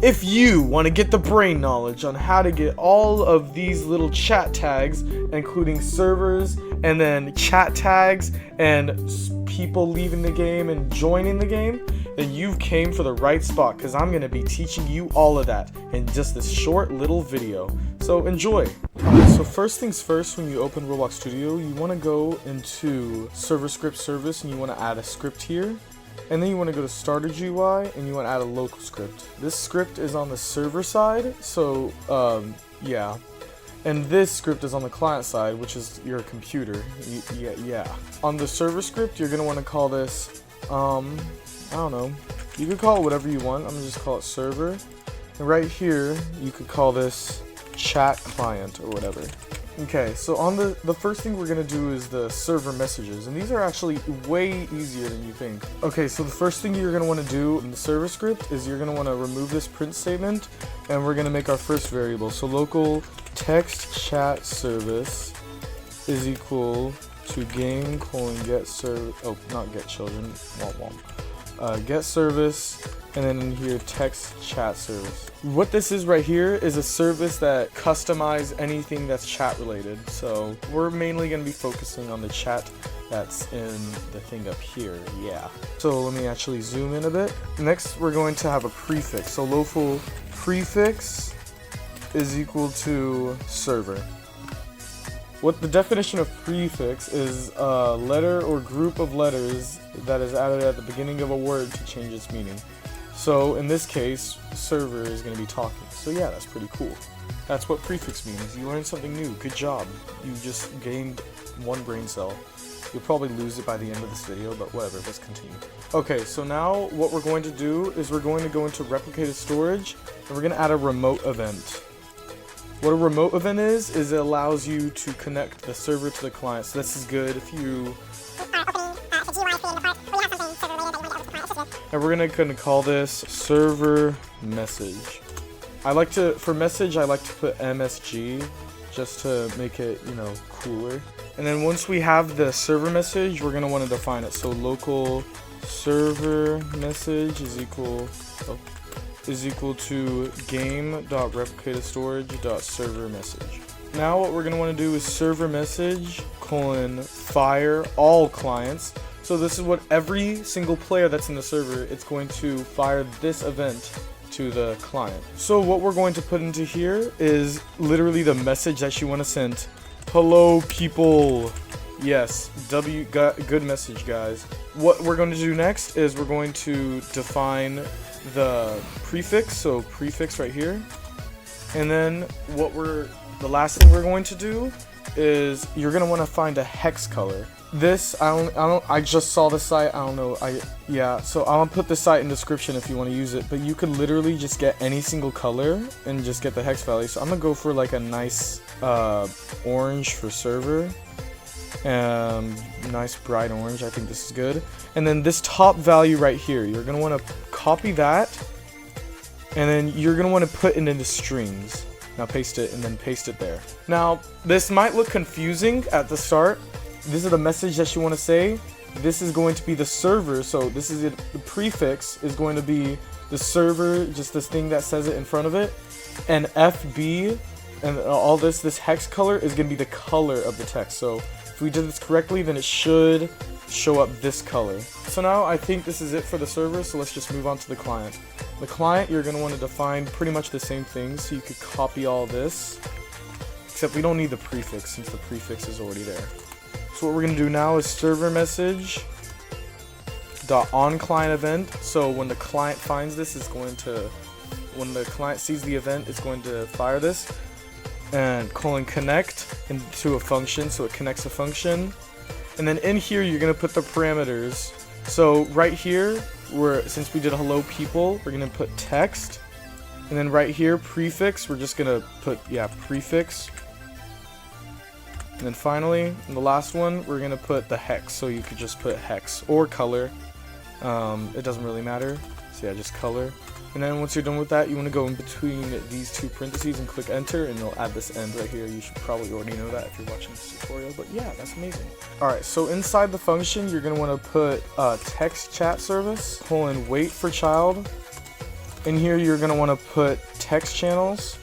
If you want to get the brain knowledge on how to get all of these little chat tags, including servers and then chat tags and people leaving the game and joining the game, then you've came for the right spot, because I'm going to be teaching you all of that in just this short little video. So enjoy. Alright, so first things first, when you open Roblox Studio, you want to go into server script service and you want to add a script here. And then you want to go to starter GUI and you want to add a local script. This script is on the server side, so yeah. And this script is on the client side, which is your computer. Yeah. On the server script, you're going to want to call this, I don't know. You could call it whatever you want. I'm going to just call it server. And right here, you could call this chat client or whatever. Okay, so on the first thing we're going to do is the server messages, and these are actually way easier than you think. Okay, so the first thing you're going to want to do in the server script is you're going to want to remove this print statement, and we're going to make our first variable. So local text chat service is equal to game get service, oh, not get children, get service, and then in here text chat service. What this is right here is a service that customizes anything that's chat related. So we're mainly going to be focusing on the chat that's in the thing up here. Yeah. So let me actually zoom in a bit. Next, we're going to have a prefix. So local prefix is equal to server. What the definition of prefix is a letter or group of letters that is added at the beginning of a word to change its meaning. So in this case, server is going to be talking. So yeah, that's pretty cool. That's what prefix means. You learned something new. Good job. You just gained one brain cell. You'll probably lose it by the end of this video, but whatever, let's continue. Okay, so now what we're going to do is we're going to go into replicated storage, and we're going to add a remote event. What a remote event is it allows you to connect the server to the client. So this is good if you... And we're gonna call this server message. For message, I like to put MSG just to make it, cooler. And then once we have the server message, we're gonna want to define it. So local server message is equal to game.replicatedStorage.server message. Now what we're gonna want to do is server message : fire all clients. So this is what every single player that's in the server, it's going to fire this event to the client. So what we're going to put into here is literally the message that you want to send. Hello people. Yes, good message, guys. What we're going to do next is we're going to define the prefix, so prefix right here. And then the last thing we're going to do is you're going to want to find a hex color. This, I just saw the site, I don't know, so I'm gonna put the site in description if you want to use it, but you could literally just get any single color and just get the hex value. So I'm gonna go for like a nice orange for server, nice bright orange, I think this is good. And then this top value right here, you're gonna want to copy that, and then you're gonna want to put it into strings. Now paste it, and then paste it there. Now, this might look confusing at the start. This is the message that you want to say. This is going to be the server, so this is it. The prefix is going to be the server, just this thing that says it in front of it. And FB and all this hex color is going to be the color of the text. So if we did this correctly, then it should show up this color. So now I think this is it for the server, so let's just move on to the client. The client, you're going to want to define pretty much the same thing, so you could copy all this, except we don't need the prefix since the prefix is already there. So what we're going to do now is server message .onClient event. So when the client finds this, when the client sees the event, it's going to fire this, and connect into a function, so it connects a function. And then in here, you're going to put the parameters. So right here, since we did hello people, we're going to put text. And then right here, prefix, we're just going to put, prefix. And then finally, in the last one, we're going to put the hex. So you could just put hex or color. It doesn't really matter. So yeah, just color. And then once you're done with that, you want to go in between these two parentheses and click enter, and it'll add this end right here. You should probably already know that if you're watching this tutorial, but yeah, that's amazing. Alright, so inside the function, you're going to want to put text chat service, : wait for child, in here you're going to want to put text channels,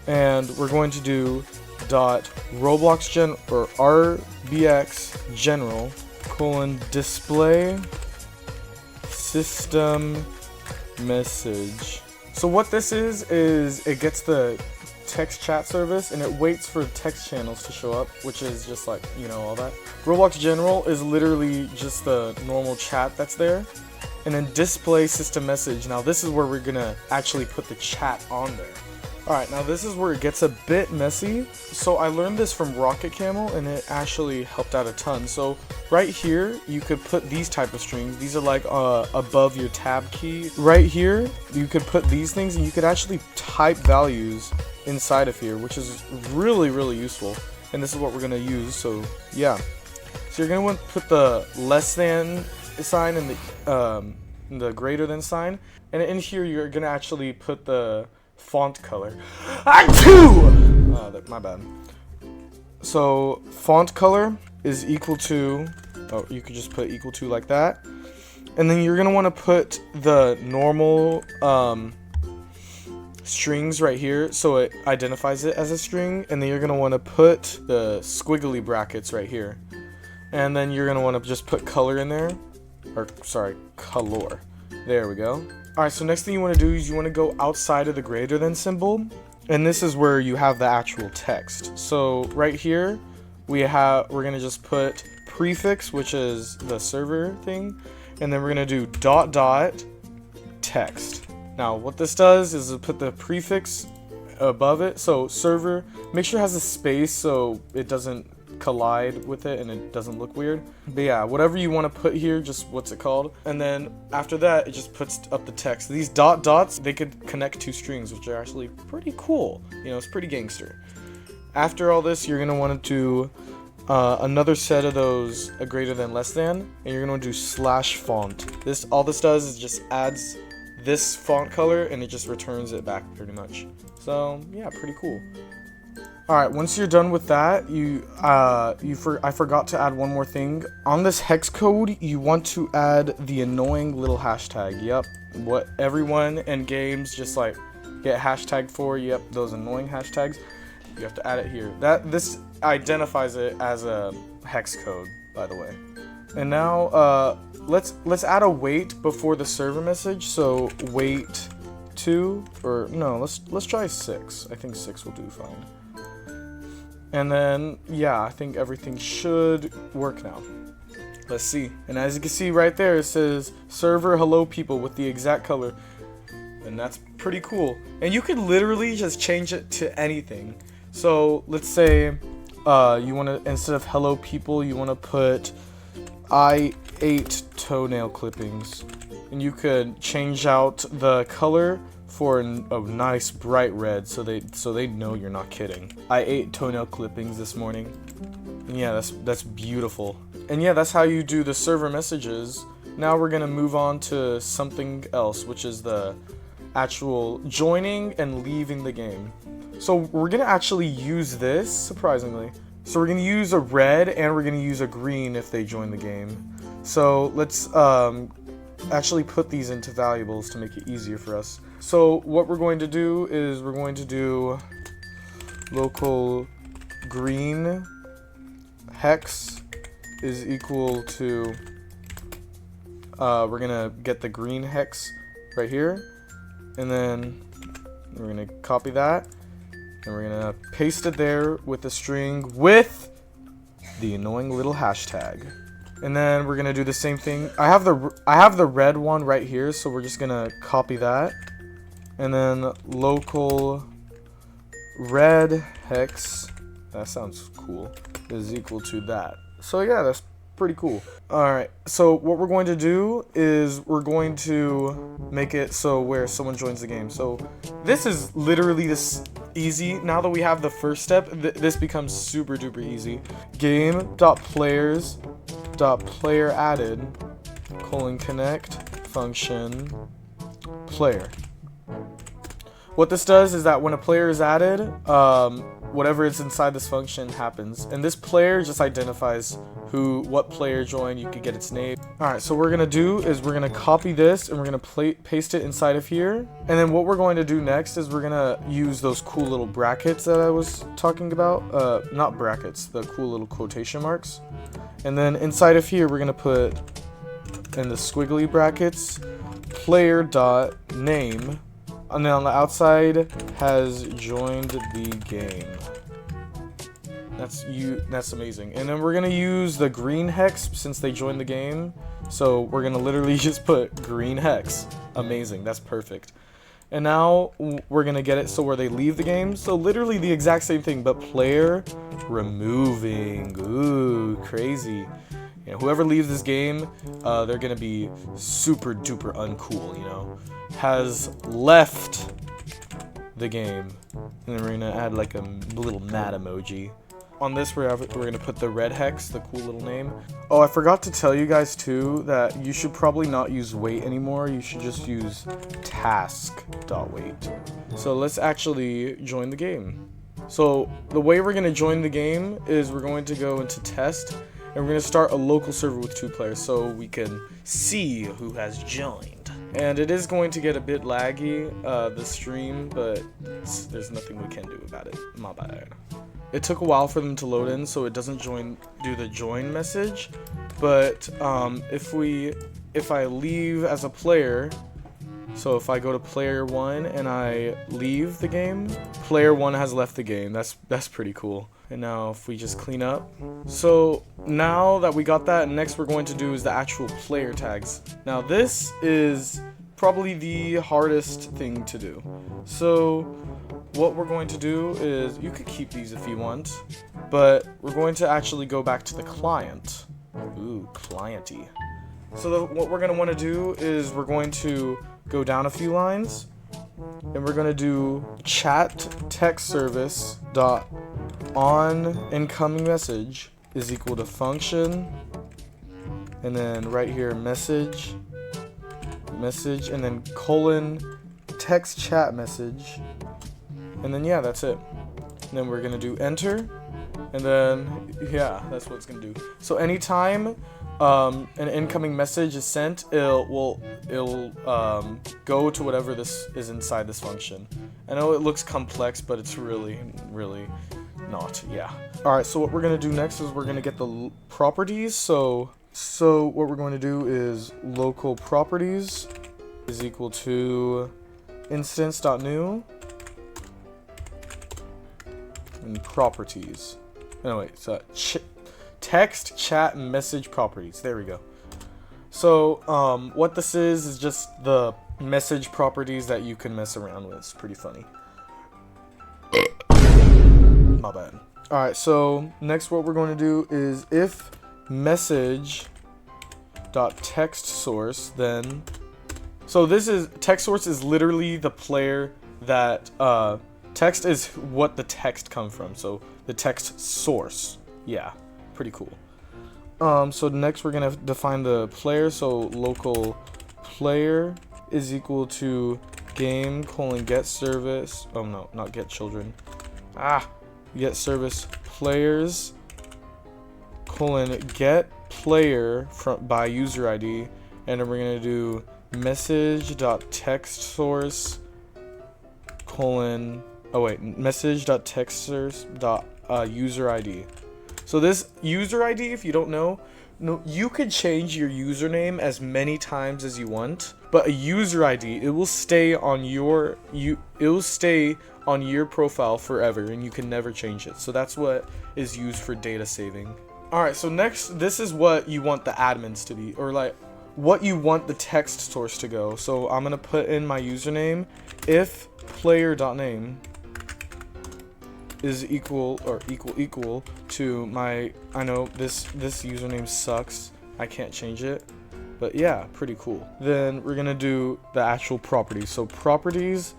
and we're going to do dot Roblox gen or RBX general colon display system message. So what this is it gets the text chat service and it waits for text channels to show up, which is just like, you know, all that. Roblox general is literally just the normal chat that's there. And then display system message. Now this is where we're gonna actually put the chat on there. Alright, now this is where it gets a bit messy. So I learned this from Rocket Camel and it actually helped out a ton. So right here, you could put these type of strings. These are like above your tab key. Right here, you could put these things and you could actually type values inside of here, which is really, really useful. And this is what we're gonna use, so yeah. So you're gonna want to put the less than sign and the greater than sign. And in here, you're gonna actually put the font color. My bad. So font color is equal to, oh, you could just put equal to like that. And then you're gonna want to put the normal strings right here so it identifies it as a string. And then you're gonna want to put the squiggly brackets right here. And then you're gonna want to just put color in there, or sorry, color. There we go. Alright, so next thing you want to do is you want to go outside of the greater than symbol, and this is where you have the actual text. So right here we're gonna just put prefix, which is the server thing, and then we're gonna do dot dot text. Now what this does is put the prefix above it, so server, make sure it has a space so it doesn't collide with it and it doesn't look weird. But yeah, whatever you want to put here, just what's it called, and then after that it just puts up the text. These dot dots, they could connect two strings, which are actually pretty cool. You know, it's pretty gangster. After all this, you're gonna want to do another set of those greater than less than, and you're gonna want to do slash font. All this does is just adds this font color and it just returns it back pretty much. So yeah, pretty cool. Alright, once you're done with that, I forgot to add one more thing. On this hex code, you want to add the annoying little hashtag. Yep, what everyone in games just like get hashtagged for. Yep, those annoying hashtags. You have to add it here. This identifies it as a hex code, by the way. And now let's add a wait before the server message. So wait 2, or no, let's try 6. I think 6 will do fine. And then, yeah, I think everything should work now. Let's see. And as you can see right there, it says server hello people with the exact color. And that's pretty cool. And you could literally just change it to anything. So let's say you want to, instead of hello people, you want to put I ate toenail clippings. And you could change out the color for a nice bright red, so they know you're not kidding. I ate toenail clippings this morning. And yeah, that's beautiful. And yeah, that's how you do the server messages. Now we're gonna move on to something else, which is the actual joining and leaving the game. So we're gonna actually use this, surprisingly. So we're gonna use a red and we're gonna use a green if they join the game. So let's actually put these into valuables to make it easier for us. So what we're going to do is we're going to do local green hex is equal to, we're gonna get the green hex right here, and then we're gonna copy that and we're gonna paste it there with the string with the annoying little hashtag. And then we're gonna do the same thing. I have the red one right here, so we're just gonna copy that. And then local red hex, that sounds cool, is equal to that. So yeah, that's pretty cool. Alright, so what we're going to do is we're going to make it so where someone joins the game. So this is literally this easy. Now that we have the first step, this becomes super duper easy. Game.players.player added :connect function player. What this does is that when a player is added, whatever is inside this function happens. And this player just identifies what player joined. You could get its name. Alright, so what we're gonna do is we're gonna copy this and we're gonna paste it inside of here. And then what we're going to do next is we're gonna use those cool little brackets that I was talking about. Not brackets, the cool little quotation marks. And then inside of here, we're gonna put in the squiggly brackets player dot name, and then on the outside has joined the game. That's amazing. And then we're gonna use the green hex since they joined the game. So we're gonna literally just put green hex. Amazing, that's perfect. And now we're gonna get it so where they leave the game. So literally the exact same thing, but player removing. Ooh, crazy. You know, whoever leaves this game, they're gonna be super duper uncool, you know. Has left the game. And then we're gonna add like a little mad emoji. On this, we're gonna put the red hex, the cool little name. Oh, I forgot to tell you guys too that you should probably not use wait anymore. You should just use task.wait. So let's actually join the game. So the way we're gonna join the game is we're going to go into test and we're gonna start a local server with 2 players so we can see who has joined. And it is going to get a bit laggy, the stream, but there's nothing we can do about it. My bad. It took a while for them to load in, so it doesn't do the join message. But if I leave as a player, so if I go to player 1 and I leave the game, player 1 has left the game. That's pretty cool. And now if we just clean up. So now that we got that, next we're going to do is the actual player tags. Now this is probably the hardest thing to do. So what we're going to do is, you could keep these if you want, but we're going to actually go back to the client. Ooh, clienty. So what we're going to want to do is we're going to go down a few lines and we're going to do chat text service dot on incoming message is equal to function, and then right here message, and then colon text chat message. And then yeah, that's it. And then we're gonna do enter, and then yeah, that's what it's gonna do. So anytime an incoming message is sent, it'll go to whatever this is inside this function. I know it looks complex, but it's really not. Yeah. All right. So what we're gonna do next is we're gonna get the properties. So what we're going to do is local properties is equal to instance.new. And properties. Anyway, so text, chat, and message properties. There we go. So what this is just the message properties that you can mess around with. It's pretty funny. My bad. Alright, so next what we're going to do is if message dot text source, then so this is text source is literally the player that text is what the text comes from, so the text source. Yeah, pretty cool. So next we're gonna define the player. So local player is equal to game colon get service. Oh no, not get children. Get service players colon get player by user ID, and then we're gonna do message dot text source colon message dot text source dot user ID. So this user ID, if you don't know, you could change your username as many times as you want, but a user ID, it will stay on your profile forever, and you can never change it. So that's what is used for data saving. Alright, so next, this is what you want the admins to be, or like what you want the text source to go. So I'm gonna put in my username if player.name is equal to my, I know this username sucks, I can't change it, but yeah, pretty cool. Then we're gonna do the actual properties. So properties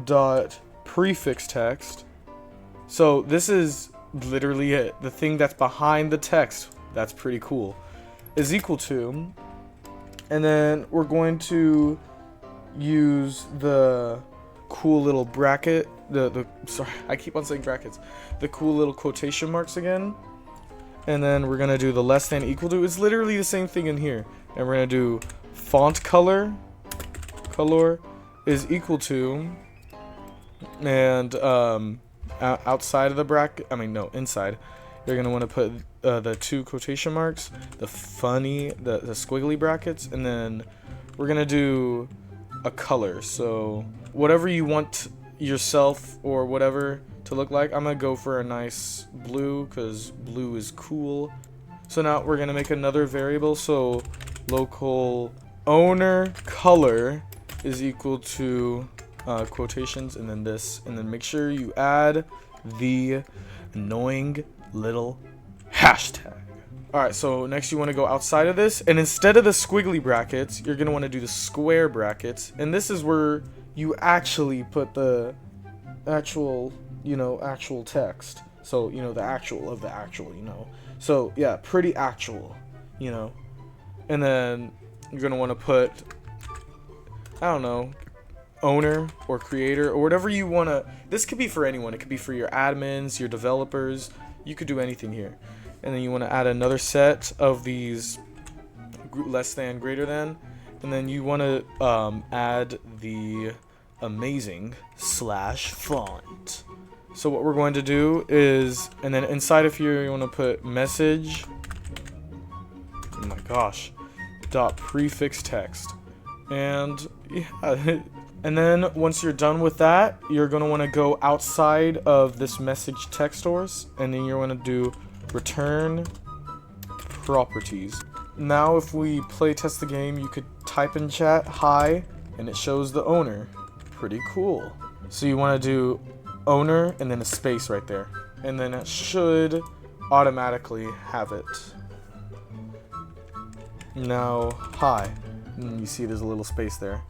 dot prefix text. So this is literally it, the thing that's behind the text. That's pretty cool. Is equal to, and then we're going to use the cool little bracket sorry, I keep on saying brackets. The cool little quotation marks again. And then we're gonna do the less than equal to. It's literally the same thing in here. And we're gonna do font color is equal to, and outside of the bracket, inside, you're gonna want to put the two quotation marks, the squiggly brackets, and then we're gonna do a color. So whatever you want yourself or whatever to look like, I'm gonna go for a nice blue because blue is cool. So now we're gonna make another variable. So local owner color is equal to quotations, and then this, and then make sure you add the annoying little hashtag. Alright, so next you want to go outside of this, and instead of the squiggly brackets, you're going to want to do the square brackets, and this is where you actually put the actual text. So, the actual of the actual, So, yeah, pretty actual, And then you're going to want to put, I don't know, owner or creator or whatever you want to. This could be for anyone. It could be for your admins, your developers. You could do anything here. And then you want to add another set of these less than, greater than. And then you want to add the amazing /font. So what we're going to do is, and then inside of here you want to put message, oh my gosh, dot prefix text. And yeah, and then once you're done with that, you're going to want to go outside of this message text source, and then you're going to do return properties. Now if we play test the game, you could type in chat hi, and it shows the owner. Pretty cool. So you want to do owner and then a space right there, and then it should automatically have it. Now hi, and you see there's a little space there.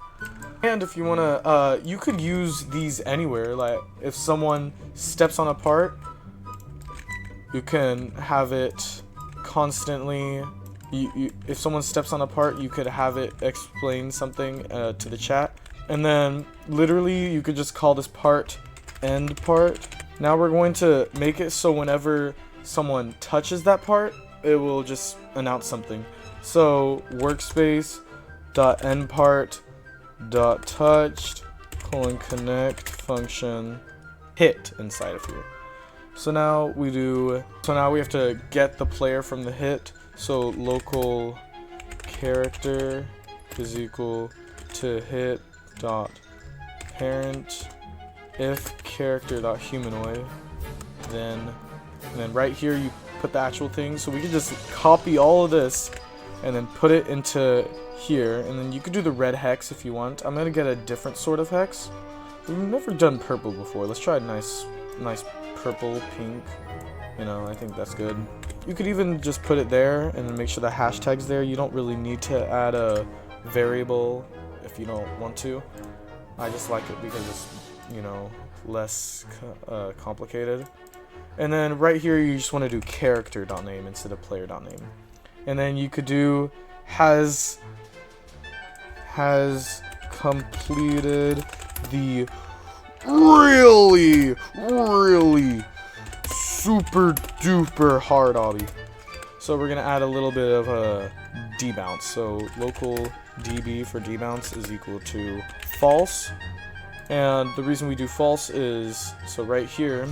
And if you want to, you could use these anywhere. Like if someone steps on a part, you can have it constantly. If someone steps on a part, you could have it explain something to the chat. And then literally you could just call this part end part. Now we're going to make it so whenever someone touches that part, it will just announce something. So workspace dot end part dot touched connect function hit inside of here. So now we have to get the player from the hit. So local character is equal to hit dot parent if character dot humanoid, and then right here you put the actual thing. So we can just copy all of this and then put it into here, and then you could do the red hex if you want. I'm gonna get a different sort of hex. We've never done purple before. Let's try a nice purple, pink. I think that's good. You could even just put it there and then make sure the hashtag's there. You don't really need to add a variable if you don't want to. I just like it because it's, less complicated. And then right here you just want to do character.name instead of player.name. And then you could do has completed the really super duper hard obby. So we're gonna add a little bit of a debounce. So local db for debounce is equal to false. And the reason we do false is, so right here,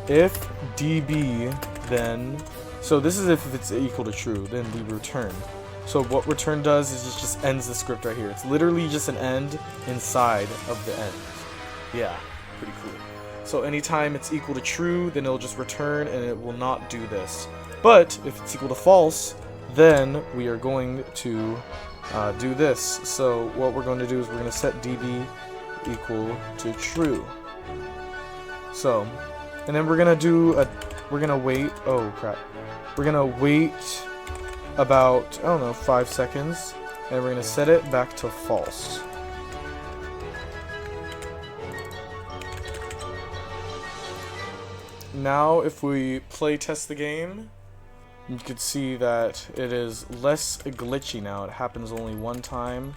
if db then, so this is if it's equal to true, then we return. So what return does is it just ends the script right here. It's literally just an end inside of the end. Yeah, pretty cool. So anytime it's equal to true, then it'll just return and it will not do this. But if it's equal to false, then we are going to do this. So what we're going to do is we're going to set db equal to true. So, and then we're going to wait, oh crap. We're going to wait about, I don't know, 5 seconds, and we're going to set it back to false. Now if we play test the game, you can see that it is less glitchy now. It happens only one time,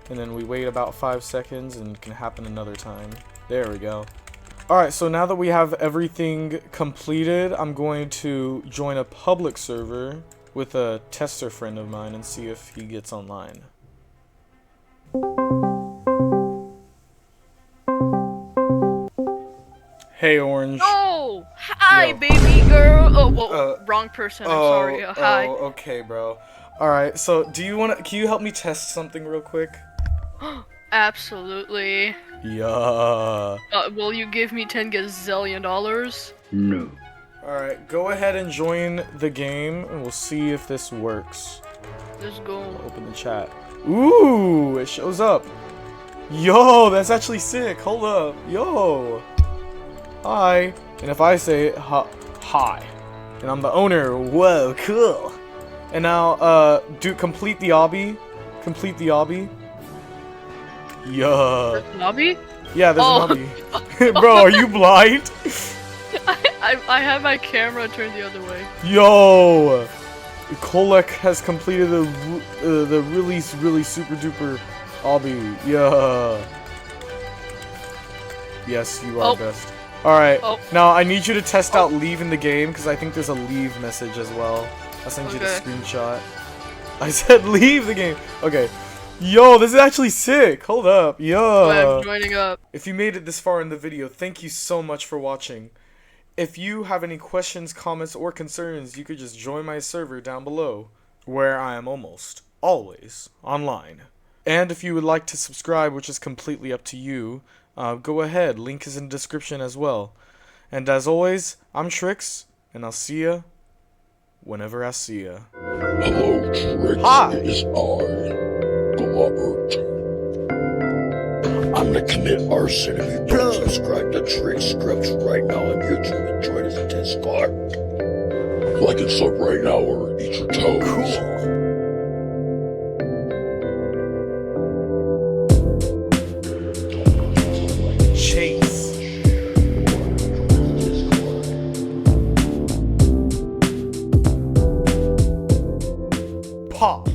and then we wait about 5 seconds and it can happen another time. There we go. Alright, so now that we have everything completed, I'm going to join a public server with a tester friend of mine and see if he gets online. Hey, Orange. Oh! Hi, Yo. baby girl! Oh, whoa, wrong person, I'm sorry. Hi. Oh, okay, bro. Alright, so can you help me test something real quick? Absolutely. Yeah. Will you give me 10 gazillion dollars? No. Alright, go ahead and join the game, and we'll see if this works. Let's go. Open the chat. Ooh, it shows up. Yo, that's actually sick. Hold up. Yo. Hi. And if I say hi, and I'm the owner, whoa, cool. And now, complete the obby. Complete the obby. Yeah. There's a lobby? Yeah, there's an obby. Bro, are you blind? I have my camera turned the other way. Yo. Kolek has completed the really super duper obby. Yeah. Yes, you are best. Alright, now I need you to test out leaving the game, because I think there's a leave message as well. I'll send you the screenshot. I said leave the game. Okay. Yo, this is actually sick. Hold up. Yo. I'm joining up. If you made it this far in the video, thank you so much for watching. If you have any questions, comments, or concerns, you could just join my server down below, where I am almost always online. And if you would like to subscribe, which is completely up to you, go ahead. Link is in the description as well. And as always, I'm Trix, and I'll see ya whenever I see ya. Hello, Trix. Hi. It is I, Globbert. I'm gonna commit arson if you don't subscribe to Trix Scripts right now on YouTube and join us in Discord. Like and sub right now or eat your toes. Cool. Chase. Pop.